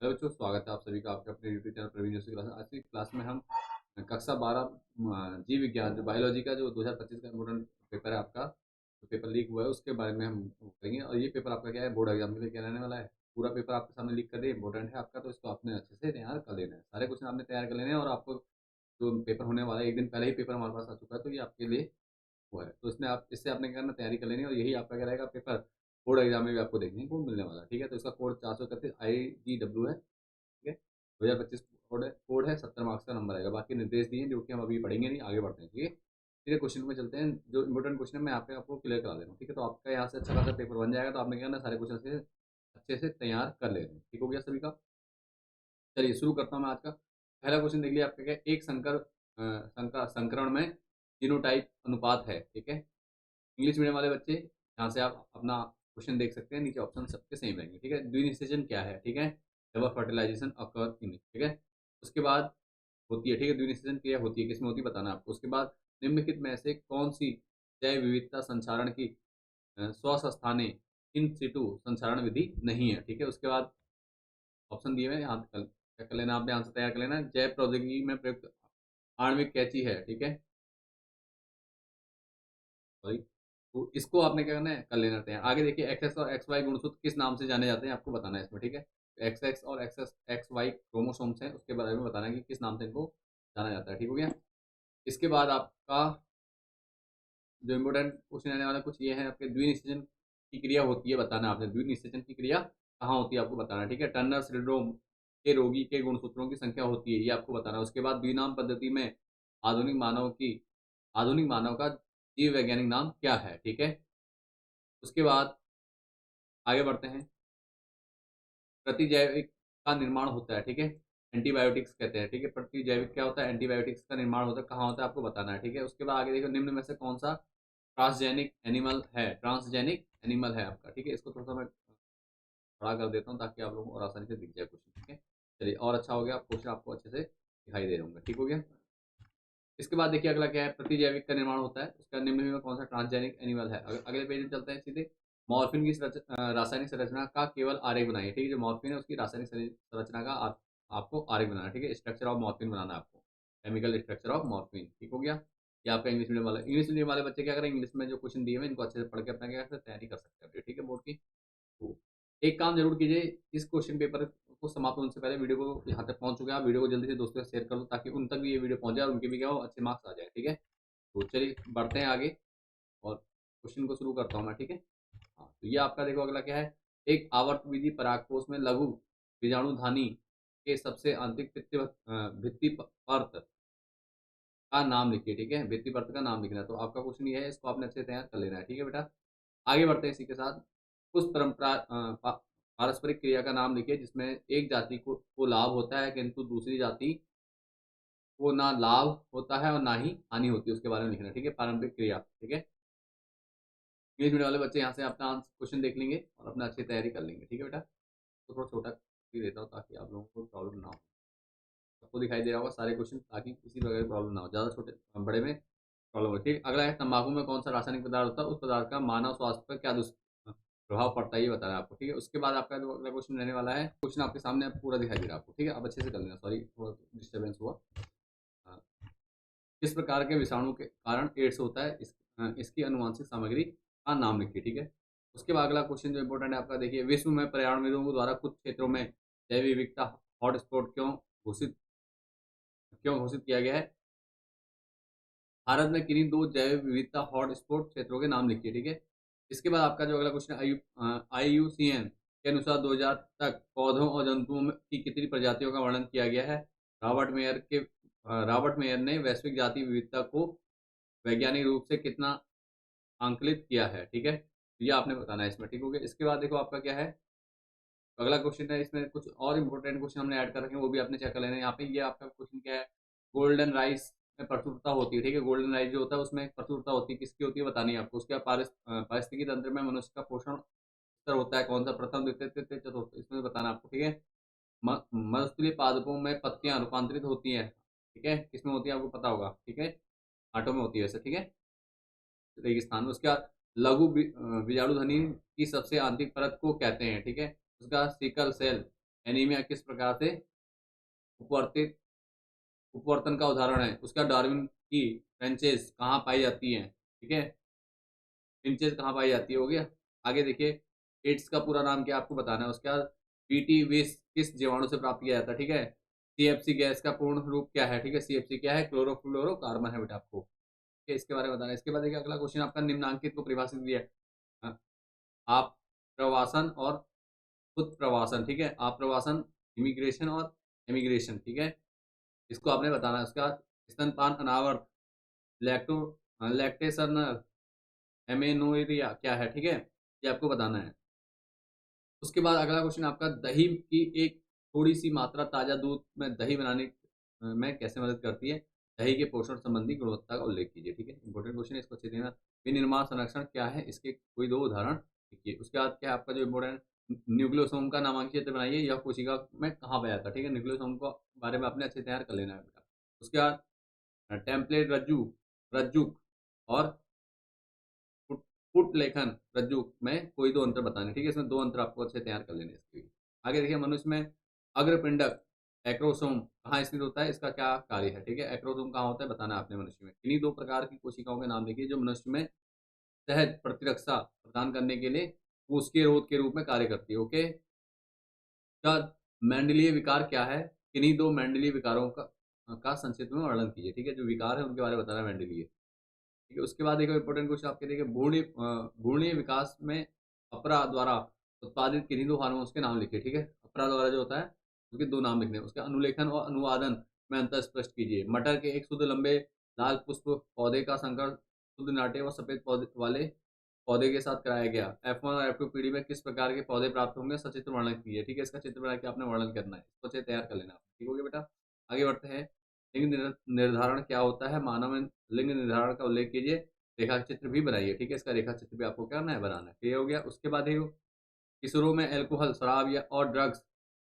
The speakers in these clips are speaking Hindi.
हेलो बच्चों, स्वागत है आप सभी का आपके अपने YouTube channel Praveen Joshi class. आज की क्लास में हम कक्षा 12 जीव विज्ञान जो बायोलॉजी का जो 2025 का इम्पोर्टेंट पेपर है आपका, जो पेपर लीक हुआ है उसके बारे में हम करेंगे। और ये पेपर आपका क्या है, बोर्ड एग्जाम के लिए क्या रहने वाला है। पूरा पेपर आपके सामने लीक कर दिया, इंपॉर्टेंट है आपका, तो इसको आपने अच्छे से तैयार कर लेना है। सारे क्वेश्चन आपने तैयार कर लेने हैं और आपको जो पेपर होने वाला है, एक दिन पहले ही पेपर हमारे पास आ चुका है, तो ये आपके लिए हुआ है। तो इसमें आप इससे आपने क्या करना, तैयारी कर लेनी है। और यही आपका क्या रहेगा, पेपर बोर्ड एग्जाम में भी आपको देखने को मिलने वाला है। ठीक है, तो इसका कोड 431 IGW है। ठीक है, 2025 कोड है, 70 मार्क्स का नंबर आएगा। बाकी निर्देश दिए हैं जो कि हम अभी पढ़ेंगे नहीं, आगे बढ़ते हैं। ठीक है, सीधे क्वेश्चन में चलते हैं। जो इंपॉर्टेंट क्वेश्चन है मैं आपको क्लियर करा दे रहा हूँ। ठीक है, तो आपका यहाँ से अच्छा खासा पेपर बन जाएगा। तो आपने क्या करना, सारे क्वेश्चन से अच्छे से तैयार कर लेना है। ठीक हो गया सभी का। चलिए शुरू करता हूँ मैं आज का। पहला क्वेश्चन देख लिया आपका, क्या एक संकरण में जीनोटाइप अनुपात है। ठीक है, इंग्लिश मीडियम वाले बच्चे यहाँ से आप अपना क्वेश्चन देख सकते हैं, नीचे ऑप्शन सबके सेम रहेंगे। ठीक है, द्विनिषेचन क्या है। ठीक है, जब फर्टिलाइजेशन अकर इन। ठीक है, उसके बाद होती है, ठीक है, द्विनिषेचन क्रिया होती है, किसमें होती है बताना है आपको। उसके बाद निम्नलिखित में से कौन सी जैव विविधता संचारण की स्वस्थाने इन सिटू संचारण विधि नहीं है। ठीक है, उसके बाद ऑप्शन दिए हुए हैं, यहाँ क्या कर लेना, आपने आंसर तैयार कर लेना। जैव प्रौद्योगिकी में प्रयुक्त आणविक कैंची है। ठीक है, सॉरी, तो इसको आपने क्या करना है, कर लेना तैयार। आगे देखिए, एक्स एक्स और एक्स वाई गुणसूत्र किस नाम से जाने जाते हैं, आपको बताना है इसमें। ठीक है, एक्स एक्स और एक्स एक्स वाई क्रोमोसोम्स हैं, उसके बारे में बताना है कि किस नाम से इनको जाना जाता है। ठीक हो गया। इसके बाद आपका जो इम्पोर्टेंट क्वेश्चन आने वाला कुछ ये है, आपके द्विनिषेचन की क्रिया होती है बताना है आपने। द्विनिषेचन की क्रिया कहाँ होती है आपको बताना है। ठीक है, टर्नर सिंड्रोम के रोगी के गुणसूत्रों की संख्या होती है, ये आपको बताना है। उसके बाद द्विनाम पद्धति में आधुनिक मानव की आधुनिक मानव का जीव वैज्ञानिक नाम क्या है। ठीक है, उसके बाद आगे बढ़ते हैं। प्रतिजैविक का निर्माण होता है। ठीक है, एंटीबायोटिक्स कहते हैं। ठीक है, प्रतिजैविक क्या होता है, एंटीबायोटिक्स का निर्माण होता है, कहाँ होता है आपको बताना है। ठीक है, उसके बाद आगे देखो, निम्न में से कौन सा ट्रांसजेनिक एनिमल है। ट्रांसजेनिक एनिमल है आपका। ठीक है, इसको थोड़ा सा मैं बड़ा कर देता हूँ ताकि आप लोगों को और आसानी से दिख जाए क्वेश्चन। ठीक है, चलिए और अच्छा हो गया, क्वेश्चन आपको अच्छे से दिखाई दे रहे होंगे। ठीक हो गया। इसके बाद देखिए अगला क्या है, प्रतिजैविक का निर्माण होता है, उसका निम्न में कौन सा ट्रांसजेनिक एनिमल है। अगले पेज में चलते हैं सीधे। मॉर्फिन की रासायनिक संरचना का केवल आरेख बनाइए। ठीक है, जो मॉर्फिन है उसकी रासायनिक संरचना का आपको आरेख बनाना है। ठीक है, स्ट्रक्चर ऑफ मॉर्फिन बनाना है आपको, केमिकल स्ट्रक्चर ऑफ मॉर्फिन। ठीक हो गया। ये आपका इंग्लिश मीडियम वाले बच्चे क्या करें, इंग्लिश में जो क्वेश्चन दिए हुए इनको अच्छे से पढ़ के अपना क्या तैयारी कर सकते हैं। ठीक है, बोर्ड की। तो एक काम जरूर कीजिए, इस क्वेश्चन पेपर को समाप्त होने से पहले वीडियो को यहाँ तक पहुंच चुके हैं, आप वीडियो को जल्दी से दोस्तों से शेयर कर दो ताकि उन तक भी ये वीडियो पहुंच जाए और उनके भी क्या हो, अच्छे मार्क्स आ जाए। ठीक है, तो चलिए बढ़ते हैं आगे और क्वेश्चन को शुरू करता हूँ मैं। ठीक है, हाँ, तो ये आपका देखो अगला क्या है, एक आवर्त विधि परागकोश में लघु बीजाणुधानी के सबसे आंतरिक भित्ति परत का नाम लिखिए। ठीक है, भित्ति परत का नाम लिखना है। तो आपका क्वेश्चन ये है, इसको आपने अच्छे से तैयार कर लेना है। ठीक है बेटा, आगे बढ़ते हैं इसी के साथ। उस परंपरा पारस्परिक क्रिया का नाम लिखिए जिसमें एक जाति को लाभ होता है किंतु दूसरी जाति को ना लाभ होता है और ना ही हानि होती है, उसके बारे में लिखना है। ठीक है, पारंपरिक क्रिया। ठीक है, इंग्लिश मीडियम वाले बच्चे यहाँ से अपना क्वेश्चन देख लेंगे और अपना अच्छी तैयारी कर लेंगे। ठीक है बेटा, तो थोड़ा छोटा ही देता हूँ ताकि आप लोगों को प्रॉब्लम ना हो। सबको दिखाई दे रहा होगा सारे क्वेश्चन, ताकि किसी प्रकार की प्रॉब्लम ना हो, ज़्यादा छोटे बड़े में प्रॉब्लम हो। ठीक, अगला है, तंबाकू में कौन सा रासायनिक पदार्थ होता है, उस पदार्थ का मानव स्वास्थ्य पर क्या प्रभाव पड़ता है, ये बताना है आपको। ठीक है, उसके बाद आपका जो अगला क्वेश्चन रहने वाला है, क्वेश्चन आपके सामने पूरा दिखाई दे रहा है आपको। ठीक है, अब अच्छे से कर लेना, सॉरी थोड़ा डिस्टर्बेंस हुआ। हाँ, किस प्रकार के विषाणु के कारण एड्स होता है, इसकी अनुवांशिक सामग्री का नाम लिखिए। ठीक है, उसके बाद अगला क्वेश्चन जो इंपॉर्टेंट है आपका, देखिए, विश्व में पर्यावरणविदों द्वारा कुछ क्षेत्रों में जैव विविधता हॉटस्पॉट क्यों घोषित किया गया है। भारत में किन्हीं दो जैव विविधता हॉटस्पॉट क्षेत्रों के नाम लिखिए। ठीक है, इसके बाद आपका जो अगला क्वेश्चन IUCN के अनुसार 2000 तक पौधों और जंतुओं की कितनी प्रजातियों का वर्णन किया गया है। रॉबर्ट मेयर ने वैश्विक जाति विविधता को वैज्ञानिक रूप से कितना आंकलित किया है। ठीक है, तो ये आपने बताना है इसमें। ठीक हो गया। इसके बाद देखो आपका क्या है, तो अगला क्वेश्चन है, इसमें कुछ और इंपॉर्टेंट क्वेश्चन हमने ऐड कर रखे हैं, वो भी आपने चेक कर लेना है। यहाँ पे ये आपका क्वेश्चन क्या है, गोल्डन राइस में प्रचुरता होती है। ठीक है, गोल्डन राइस जो होता है उसमें प्रचुरता होती है, किसकी होती है बतानी है आपको। उसके बाद पारिस्थितिकी तंत्र में मनुष्य का पोषण स्तर होता है कौन सा, प्रथम द्वितीय तृतीय चतुर्थ, इसमें बताना आपको। ठीक है, मरुस्थलीय पादपों में पत्तियां रूपांतरित होती हैं। ठीक है, किसमें होती है आपको पता होगा। ठीक है, आटों में होती है वैसे। ठीक है, रेगिस्तान में। उसके बाद लघु बीजाणुधनी की सबसे आंतरिक परत को कहते हैं। ठीक है, उसका सिकल सेल एनीमिया किस प्रकार से उपवर्तित उपवर्तन का उदाहरण है। उसका डार्विन की फ्रेंचेस कहाँ पाई जाती हैं, ठीक है, फिंचेस कहाँ पाई जाती है, हो गया। आगे देखिए, एड्स का पूरा नाम क्या आपको बताना है। उसके बाद पीटी विष किस जीवाणु से प्राप्त किया जाता है, ठीक है। सीएफसी गैस का पूर्ण रूप क्या है, ठीक है, सीएफसी क्या है, क्लोरोफ्लोरोकार्बन है बेटा आपको, ठीक है, इसके बारे में बताना है। इसके बाद देखिए अगला क्वेश्चन आपका निम्नांकित को परिभाषित दिया है। हाँ, आप प्रवासन और उत्प्रवासन, ठीक है, आप प्रवासन इमिग्रेशन और इमिग्रेशन, ठीक है, इसको आपने बताना है। उसके बाद स्तनपान अनावर्त लैक्टो लैक्टेशन एमेनोरिया क्या है, ठीक है, ये आपको बताना है। उसके बाद अगला क्वेश्चन आपका दही की एक थोड़ी सी मात्रा ताज़ा दूध में दही बनाने में कैसे मदद करती है। दही के पोषण संबंधी गुणवत्ता का उल्लेख कीजिए, ठीक है, इंपॉर्टेंट क्वेश्चन है, इसको अच्छे देना। विनिर्माण संरक्षण क्या है, इसके कोई दो उदाहरण लिखिए। उसके बाद क्या है आपका जो इंपॉर्टेंट, न्यूक्लियोसोम का नामांकित चित्र बनाइए, यह कोशिका में कहाँ पाया जाता है, ठीक है, न्यूक्लियोसोम को बारे में आपने अच्छे तैयार कर लेना है बेटा। उसके बाद टेम्पलेट रज्जु रज्जुक और पुट पुट लेखन रज्जु में कोई दो अंतर बताने, ठीक है, इसमें दो अंतर आपको अच्छे तैयार कर लेने हैं इसके लिए। आगे देखिए, मनुष्य में अग्रपिंडक एक्रोसोम कहाँ स्थित होता है, इसका क्या कार्य है, ठीक है, एक्रोसोम कहाँ होता है बताना है आपने मनुष्य में। इन्हीं दो प्रकार की कोशिकाओं के नाम लिखिए जो मनुष्य में सहज प्रतिरक्षा प्रदान करने के लिए उसके रोध के रूप में कार्य करती है। ओके, क्या मैंडलीय विकार क्या है, किन्हीं दो मैंडलीय विकारों का संक्षिप्त में वर्णन कीजिए, ठीक है, जो विकार है उनके बारे में बताना है मैंडलीय, ठीक है। उसके बाद एक इंपॉर्टेंट क्वेश्चन आपके देखिए, भ्रूणीय विकास में अपरा द्वारा उत्पादित किन्हीं दो हार्मोन्स के नाम लिखिए, ठीक है, अपरा द्वारा जो होता है उसके दो नाम लिखने हैं। उसके अनुलेखन और अनुवादन में अंतर स्पष्ट कीजिए। मटर के एक शुद्ध लंबे लाल पुष्प पौधे का संकर शुद्ध नाटे और सफेद पौधे वाले पौधे के साथ कराया गया। F1 और F2 पीढ़ी में किस प्रकार के पौधे प्राप्त होंगे, सचित्र वर्णन कीजिए, ठीक है, इसका चित्र बना के आपने वर्णन करना है, इसको अच्छे तैयार कर लेना आप, ठीक हो गया बेटा। आगे बढ़ते हैं, लिंग निर्धारण क्या होता है, मानव में लिंग निर्धारण का उल्लेख कीजिए, रेखा चित्र भी बनाइए, ठीक है, इसका रेखा चित्र भी आपको क्या करना है, बनाना है, क्लियर हो गया। उसके बाद है किशोरों में अल्कोहल शराब या और ड्रग्स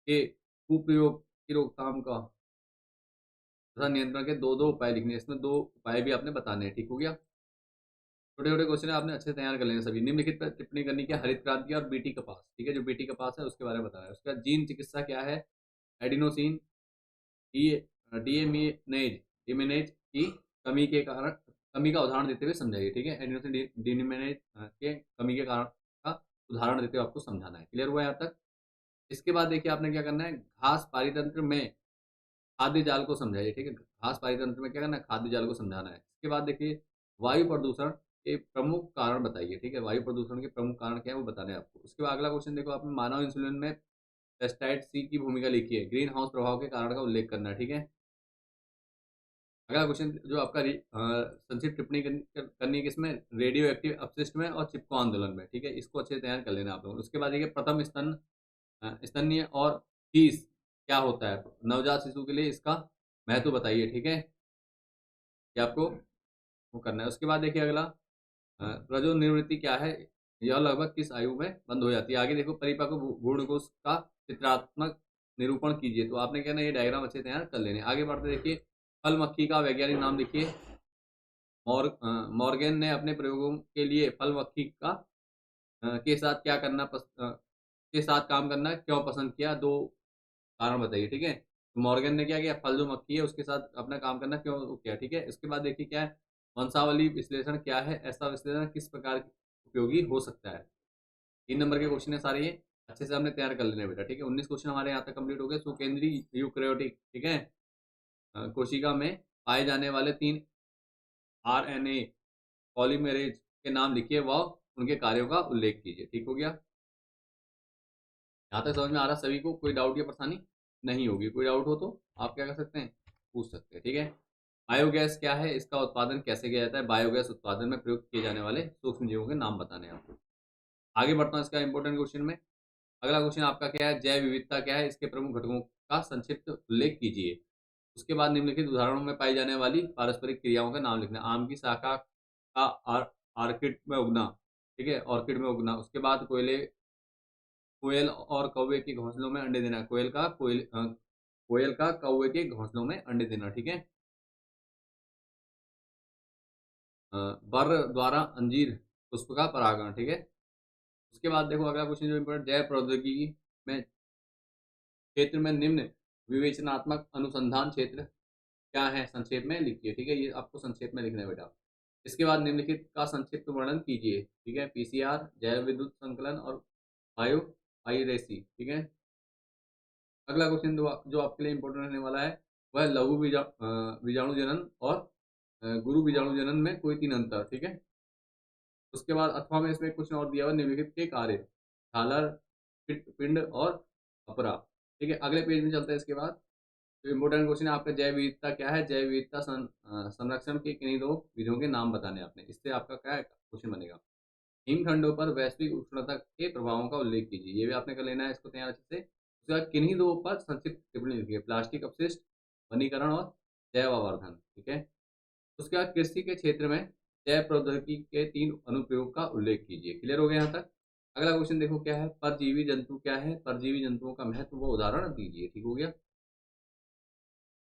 के कुप्रयोग की रोकथाम का तथा नियंत्रण के दो दो उपाय लिखने हैं, इसमें दो उपाय भी आपने बताने हैं, ठीक हो गया। छोटे छोटे क्वेश्चन है, आपने अच्छे से तैयार कर लेने सभी। निम्नलिखित पर टिप्पणी करनी क्या, हरित क्रांति और बीटी कपास, ठीक है, जो बीटी कपास है उसके बारे में बताना है। उसके बाद जीन चिकित्सा क्या है, एडिनोसिन डीएमिनेज डिमिनेज की कमी के कारण, कमी का उदाहरण देते हुए समझाइए, ठीक है, एडिनोसिन डिमिनेज के कमी के कारण का उदाहरण देते हुए आपको समझाना है। क्लियर हुआ यहाँ तक। इसके बाद देखिए आपने क्या करना है, घास पारितंत्र में खाद्य जाल को समझाइए, ठीक है, घास पारितंत्र में क्या करना है, खाद्य जाल को समझाना है। इसके बाद देखिए, वायु प्रदूषण के प्रमुख कारण बताइए, ठीक है, वायु प्रदूषण के प्रमुख कारण क्या है वो बताने हैं आपको। उसके बाद अगला क्वेश्चन देखो, आपने मानव इंसुलिन में पेस्टाइड सी की भूमिका लिखी है, ग्रीन हाउस प्रभाव के कारण का उल्लेख करना है, ठीक है। अगला क्वेश्चन जो आपका संक्षिप्त टिप्पणी करनी है किसमें, रेडियो एक्टिव अपशिष्ट में और चिपको आंदोलन में, ठीक है, इसको अच्छे से तैयार कर लेना आप लोग। उसके बाद देखिए, प्रथम स्तन्य और फीस क्या होता है, नवजात शिशु के लिए इसका महत्व बताइए, ठीक है, ये आपको वो करना है। उसके बाद देखिए अगला, रजोनिवृत्ति क्या है, यह लगभग किस आयु में बंद हो जाती है। आगे देखो, परिपक्व भ्रूणकोश का चित्रात्मक निरूपण कीजिए, तो आपने क्या ना ये डायग्राम अच्छे से तैयार कर लेने। आगे बढ़ते देखिए, फल मक्खी का वैज्ञानिक नाम लिखिए। मॉर्गेन ने अपने प्रयोगों के लिए फल मक्खी का के साथ क्या करना के साथ काम करना क्यों पसंद किया, दो कारण बताइए, ठीक है। तो मॉर्गन ने क्या किया, फल जो मक्खी है उसके साथ अपना काम करना क्यों किया, ठीक है। इसके बाद देखिए क्या है, वंशावली विश्लेषण क्या है, ऐसा विश्लेषण किस प्रकार उपयोगी हो सकता है। 3 नंबर के क्वेश्चन है सारे ये, अच्छे से हमने तैयार कर लेने बेटा, ठीक है। 19 क्वेश्चन हमारे यहाँ तक कंप्लीट हो गए। सुकेंद्रीय यूकैरियोटिक, ठीक है, कोशिका में पाए जाने वाले 3 RNA पॉलीमरेज के नाम लिखिए व उनके कार्यों का उल्लेख कीजिए, ठीक हो गया। यहाँ तक समझ में आ रहा सभी को, कोई डाउट या परेशानी नहीं होगी। कोई डाउट हो तो आप क्या कर सकते हैं, पूछ सकते हैं, ठीक है। बायोगैस क्या है, इसका उत्पादन कैसे किया जाता है, बायोगैस उत्पादन में प्रयुक्त किए जाने वाले सूक्ष्म जीवों के नाम बताने हैं आपको। आगे बढ़ता हूँ इसका इंपॉर्टेंट क्वेश्चन में। अगला क्वेश्चन आपका क्या है, जैव विविधता क्या है, इसके प्रमुख घटकों का संक्षिप्त उल्लेख कीजिए। उसके बाद निम्नलिखित उदाहरणों में पाई जाने वाली पारस्परिक क्रियाओं का नाम लिखना। आम की शाखा का आर्किड में उगना, ठीक है, ऑर्किड में उगना। उसके बाद कोयल और कौवे के घोंसलों में अंडे देना, कोयल का कौवे के घोंसलों में अंडे देना, ठीक है। बर द्वारा अंजीर पुष्प का परागण, ठीक है। उसके बाद देखो अगला क्वेश्चन जो इम्पोर्टेंट, जैव प्रौद्योगिकी में क्षेत्र में निम्न विवेचनात्मक अनुसंधान क्षेत्र क्या है, संक्षेप में लिखिए। ठीक है, ये आपको संक्षेप में लिखना है बेटा। इसके बाद निम्नलिखित का संक्षिप्त वर्णन कीजिए। ठीक है, पीसीआर, जैव विद्युत संकलन और बायो पाइरेसी। ठीक है, अगला क्वेश्चन जो आपके लिए इंपॉर्टेंट रहने वाला है वह लघु बीजाणु जनन और गुरु बीजाणु जनन में कोई तीन अंतर। ठीक है, उसके बाद अथवा में इसमें कुछ और दिया हुआ निम्नलिखित के कार्य, झालर, पिंड और अपरा। ठीक है, अगले पेज में चलते हैं। इसके बाद तो इम्पोर्टेंट क्वेश्चन है आपका, जैव विविधता क्या है, जैव विविधता संरक्षण के किन्हीं दो विधियों के नाम बताने आपने। इससे आपका क्या क्वेश्चन बनेगा, हिमखंडों पर वैश्विक उष्णता के प्रभावों का उल्लेख कीजिए। ये भी आपने कर लेना है इसको तैयार अच्छे से। उसके बाद किन्हीं दो पर संक्षिप्त टिप्पणी लिखिए, प्लास्टिक अपशिष्ट, वनीकरण और जैव आवर्धन। ठीक है, उसके बाद कृषि के क्षेत्र में जैव प्रौद्योगिकी के तीन अनुप्रयोग का उल्लेख कीजिए। क्लियर हो गया यहाँ तक। अगला क्वेश्चन देखो क्या है, परजीवी जंतु क्या है, परजीवी जंतुओं का महत्व व उदाहरण दीजिए। ठीक हो गया।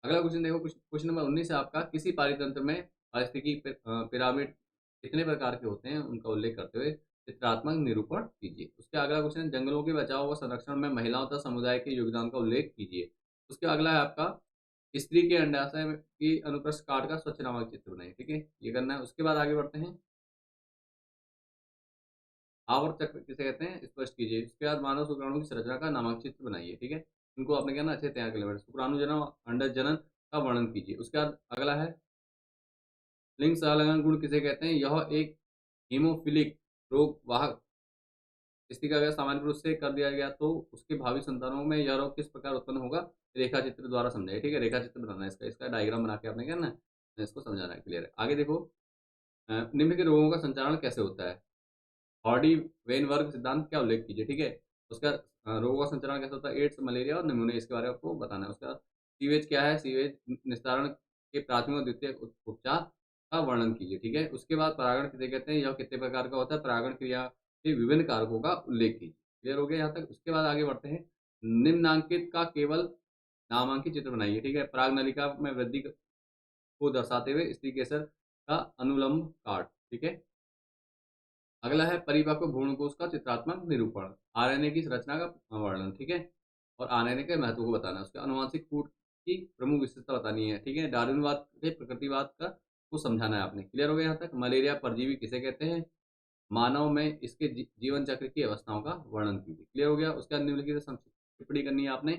अगला क्वेश्चन देखो, क्वेश्चन नंबर 19 है आपका, किसी पारितंत्र में पारिस्थितिकी पिरामिड कितने प्रकार के होते हैं उनका उल्लेख करते हुए चित्रात्मक निरूपण कीजिए। उसके अगला क्वेश्चन, जंगलों के बचाव व संरक्षण में महिलाओं तथा समुदाय के योगदान का उल्लेख कीजिए। उसके अगला है आपका, स्त्री के अंडाशय की अनुप्रस्थ काट का स्वच्छ नामक चित्र बनाइए। ठीक है, ये करना है। उसके बाद आगे बढ़ते हैं, आवर्त चक्र किसे कहते हैं स्पष्ट कीजिए। उसके बाद मानव शुक्राणु की संरचना का नामक चित्र बनाइए। ठीक है, इनको आपने कहना अच्छे तैयार कर लिया। शुक्राणु जनन, अंडज जनन का वर्णन कीजिए। उसके बाद अगला है, लिंग संलग्न गुण किसे कहते हैं, यह एक हीमोफिलिक रोग वाहक स्थिति का अगर सामान्य रूप से कर दिया गया तो उसके भावी संतानों में यह रोग किस प्रकार उत्पन्न होगा, रेखा चित्र द्वारा समझाइए। ठीक है, रेखा चित्र बनाना है इसका, इसका डायग्राम बना के आपने करना है, इसको समझाना है। क्लियर है। आगे देखो, निम्न के रोगों का संचारण कैसे होता है, हॉर्डी वेनवर्ग सिद्धांत क्या उल्लेख कीजिए। ठीक है, उसका रोगों का संचारण कैसे होता है, एड्स, मलेरिया और निमोनिया, इसके बारे में आपको बताना है। उसके बाद सीवेज क्या है, सीवेज निस्तारण के प्राथमिक और द्वितीय उपचार का वर्णन कीजिए। ठीक है, उसके बाद परागण किसे कहते हैं, यह कितने प्रकार का होता है, परागण क्रिया के विभिन्न कारकों का उल्लेख कीजिए। क्लियर हो गया यहाँ तक। उसके बाद आगे बढ़ते हैं, निम्नांकित का केवल नामांकित चित्र बनाइए। ठीक है, पराग नलिका में वृद्धि को दर्शाते हुए स्त्री केसर का अनुलंब काट। ठीक है, अगला है परिपक्व भ्रूणकोश का चित्रात्मक निरूपण, आरएनए की संरचना का वर्णन। ठीक है, और आरएनए के महत्व को बताना है। उसके अनुवांशिक कूट की प्रमुख विशेषता बतानी है। ठीक है, डार्विनवाद के प्रकृतिवाद का को समझाना है आपने। क्लियर हो गया यहाँ तक। मलेरिया परजीवी किसे कहते हैं, मानव में इसके जीवन चक्र की अवस्थाओं का वर्णन कीजिए। क्लियर हो गया। उसके बाद निम्नलिखित संक्षिप्त टिप्पणी करनी है आपने,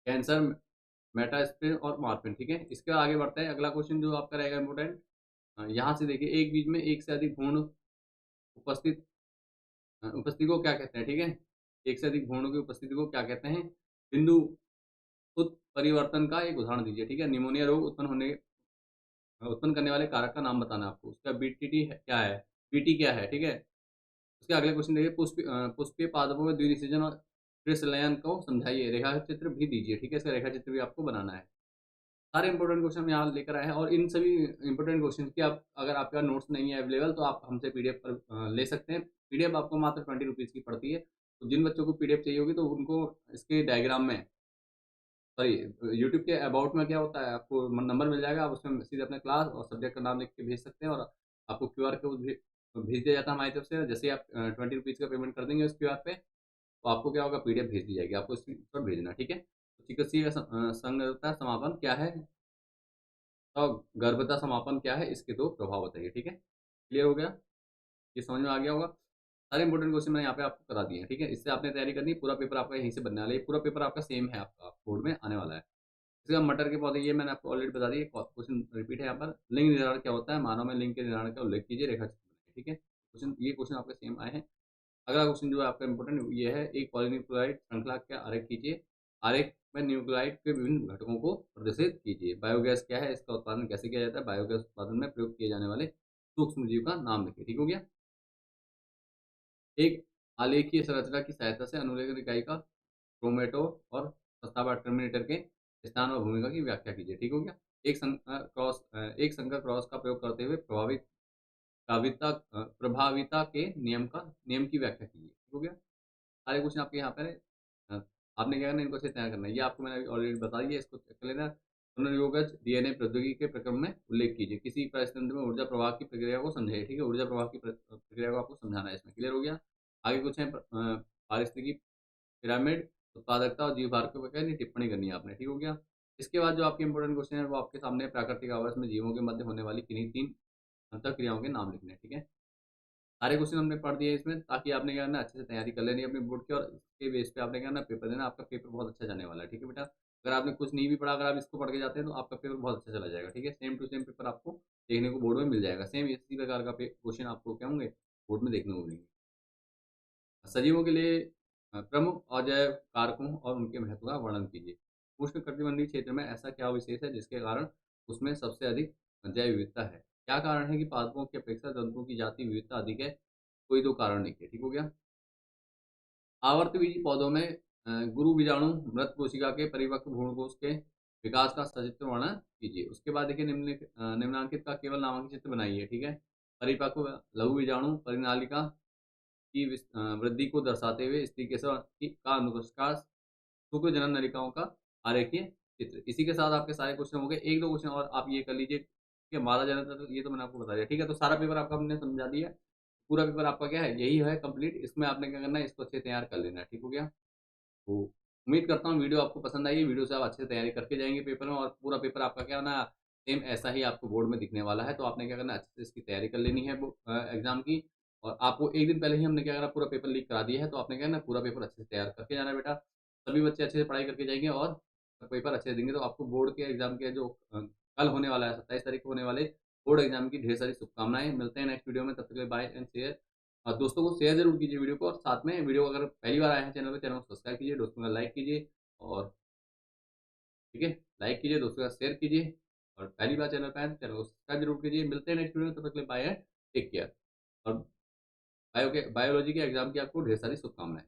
कैंसर, मेटास्प्रिन और मार्फिन। ठीक है, इसके आगे बढ़ते हैं। अगला क्वेश्चन जो आपका रहेगा इंपोर्टेंट, यहाँ से देखिए, एक बीज में एक से अधिक भ्रूण उपस्थित उपस्थिति को क्या कहते हैं। ठीक है, एक से अधिक भ्रूणों की उपस्थिति को क्या कहते हैं, बिंदु उत्परिवर्तन का एक उदाहरण दीजिए। ठीक है, निमोनिया रोग उत्पन्न करने वाले कारक का नाम बताना है आपको। उसका बीटीटी क्या है, बीटी क्या है। ठीक है, उसके अगले क्वेश्चन देखिए, पुष्पीय पादपों में द्विनिषेचन और त्रिसलयन को समझाइए, रेखा चित्र भी दीजिए। ठीक है, इसका रेखा चित्र भी आपको बनाना है। सारे इंपॉर्टेंट क्वेश्चन हम यहाँ लेकर आए हैं, और इन सभी इंपॉर्टेंट क्वेश्चन की आप अगर आपका नोट्स नहीं है अवेलेबल तो आप हमसे पीडीएफ पर ले सकते हैं। पीडीएफ आपको मात्र 20 रुपीज़ की पड़ती है। तो जिन बच्चों को पीडीएफ चाहिए होगी तो उनको इसके डायग्राम में, सॉरी, यूट्यूब के अबाउट में क्या होता है, आपको नंबर मिल जाएगा, आप उसमें सीधे अपने क्लास और सब्जेक्ट का नाम लिख के भेज सकते हैं, और आपको क्यूआर कोड भेज दिया जाता है हमारी तरफ से। जैसे ही आप 20 रुपीज़ का पेमेंट कर देंगे उस क्यूआर पे, तो आपको क्या होगा, पीडीएफ भेज दी जाएगी, आपको इस पर भेजना। ठीक है, तो चिकित्सीय संगतता समापन क्या है और गर्भता समापन क्या है, इसके दो प्रभाव बताइए। ठीक है, क्लियर हो गया, ये समझ में आ गया होगा। सारे इंपॉर्टेंट क्वेश्चन मैंने यहाँ पे आपको करा दिए हैं। ठीक है, इससे आपने तैयारी करनी है, पूरा पेपर आपका यहीं से बनने वाला है, ये पूरा पेपर आपका सेम है, आपका बोर्ड में आने वाला है। इसके बाद मटर के पौधे, ये मैंने आपको ऑलरेडी बता दी, क्वेश्चन रिपीट है यहाँ पर। लिंग निर्धारण क्या होता है, मानव में लिंग के निर्धारण का उल्लेख कीजिए, रेखा चित्र बनाइए। ठीक है, क्वेश्चन, ये क्वेश्चन आपके सेम आए हैं। अगला क्वेश्चन जो है आपका इंपॉर्टेंट ये है, एक पॉलीन्यूक्लियोटाइड श्रृंखला का आरेख कीजिए, आरेख में न्यूक्लियोटाइड के विभिन्न घटकों को प्रदर्शित कीजिए। बायोगैस क्या है, इसका उत्पादन कैसे किया जाता है, बायोगैस उत्पादन में प्रयोग किए जाने वाले सूक्ष्म जीव का नाम लिखिए। ठीक हो गया। एक आलेखीय संरचना की सहायता से अनुलेखन इकाई का क्रोमेटो और प्रस्ताव टर्मिनेटर के स्थान और भूमिका की व्याख्या कीजिए। ठीक हो गया। एक संकर क्रॉस का प्रयोग करते हुए प्रभाविता के नियम की व्याख्या कीजिए। ठीक हो गया। सारे क्वेश्चन आपके यहाँ पर है। आपने क्या करना है, इनको अच्छे से तैयार करना है। ये आपको मैंने ऑलरेडी बता दिया, इसको चेक कर लेना। पुनर्योगज डीएनए प्रौद्योगिकी के प्रक्रम में उल्लेख कीजिए, किसी परिस्थिति में ऊर्जा प्रवाह की प्रक्रिया को समझाइए। ठीक है, ऊर्जा प्रवाह की प्रक्रिया को आपको समझाना है इसमें। क्लियर हो गया। आगे कुछ है, पारिस्थितिकी पिरामिड, उत्पादकता और जीव भार के ऊपर क्या है, टिप्पणी करनी है आपने, ठीक हो गया। इसके बाद जो आपके इंपॉर्टेंट क्वेश्चन है वो आपके सामने प्राकृतिक आवास में जीवों के मध्य होने वाली किन्हीं 3 अंतः क्रियाओं के नाम लिखने हैं, ठीक है। सारे क्वेश्चन हमने पढ़ दिए इसमें, ताकि आपने क्या करना है, अच्छे से तैयारी कर लेनी है अपने बोर्ड की, और इसके बेस पे आपने क्या करना है, पेपर देना। आपका पेपर बहुत अच्छा जाने वाला है, ठीक है बेटा। अगर आपने कुछ नहीं भी पढ़ा, अगर आप इसको पढ़ के जाते हैं तो आपका पेपर बहुत अच्छा चला जाएगा, ठीक है। सेम टू सेम पेपर आपको देखने को बोर्ड में मिल जाएगा, सेम इसी प्रकार का क्वेश्चन आपको क्या होंगे, बोर्ड में देखने को मिलेंगे। सजीवों के लिए प्रमुख अजैव कारकों और उनके महत्व का वर्णन कीजिए। उष्णकटिबंधीय क्षेत्र में ऐसा क्या विशेष है जिसके कारण उसमें सबसे अधिक जैव विविधता है? क्या कारण है कि पादपों की अपेक्षा जंतुओं की जाति विविधता अधिक है? कोई दो कारण लिखिए, ठीक हो गया। आवर्तबीजी पौधों में गुरु बीजाणु मृत कोशिका के परिपक्व भ्रूणकोश के विकास का सचित्र वर्णन कीजिए। उसके बाद देखिए निम्नलिखित का केवल नामांकित चित्र बनाइए, ठीक है। परिपक्व लघु बीजाणु परिनालिका की वृद्धि को दर्शाते हुए स्त्री केसर का अनुष्का शुक्र जनन नलिकाओं का आरेखीय चित्र। इसी के साथ आपके सारे क्वेश्चन हो गए। एक दो क्वेश्चन और आप ये कर लीजिए कि मादा जनन, तो ये तो मैंने आपको बता दिया, ठीक है। तो सारा पेपर आपका हमने समझा दिया। पूरा पेपर आपका क्या है, यही है कंप्लीट। इसमें आपने क्या करना है, इसको अच्छे से तैयार कर लेना है, ठीक हो गया। तो उम्मीद करता हूँ वीडियो आपको पसंद आई है। वीडियो से आप अच्छे से तैयारी करके जाएंगे पेपर में, और पूरा पेपर आपका क्या ना सेम ऐसा ही आपको बोर्ड में दिखने वाला है। तो आपने क्या करना है, अच्छे से इसकी तैयारी कर लेनी है एग्जाम की। और आपको एक दिन पहले ही हमने क्या करा, पूरा पेपर लीक करा दिया है। तो आपने क्या ना पूरा पेपर अच्छे से तैयार करके जाना है बेटा। सभी बच्चे अच्छे से पढ़ाई करके जाएंगे और पेपर अच्छे से देंगे, तो आपको बोर्ड के एग्जाम के जो कल होने वाला है 27 तारीख को होने वाले बोर्ड एग्जाम की ढेर सारी शुभकामनाएं। मिलते हैं नेक्स्ट वीडियो में, तब तक के लिए बाय एंड शेयर। और दोस्तों को शेयर जरूर कीजिए वीडियो को, और साथ में वीडियो अगर पहली बार आए हैं चैनल पे, चैनल को सब्सक्राइब कीजिए, दोस्तों का लाइक कीजिए, और ठीक है, लाइक कीजिए, दोस्तों का शेयर कीजिए। और पहली बार चैनल पे आए तो चैनल को सब्सक्राइब जरूर कीजिए। मिलते हैं नेक्स्ट वीडियो में, तब तक के लिए बाय एंड टेक केयर। और बायोलॉजी के एग्जाम की आपको ढेर सारी शुभकामनाएं।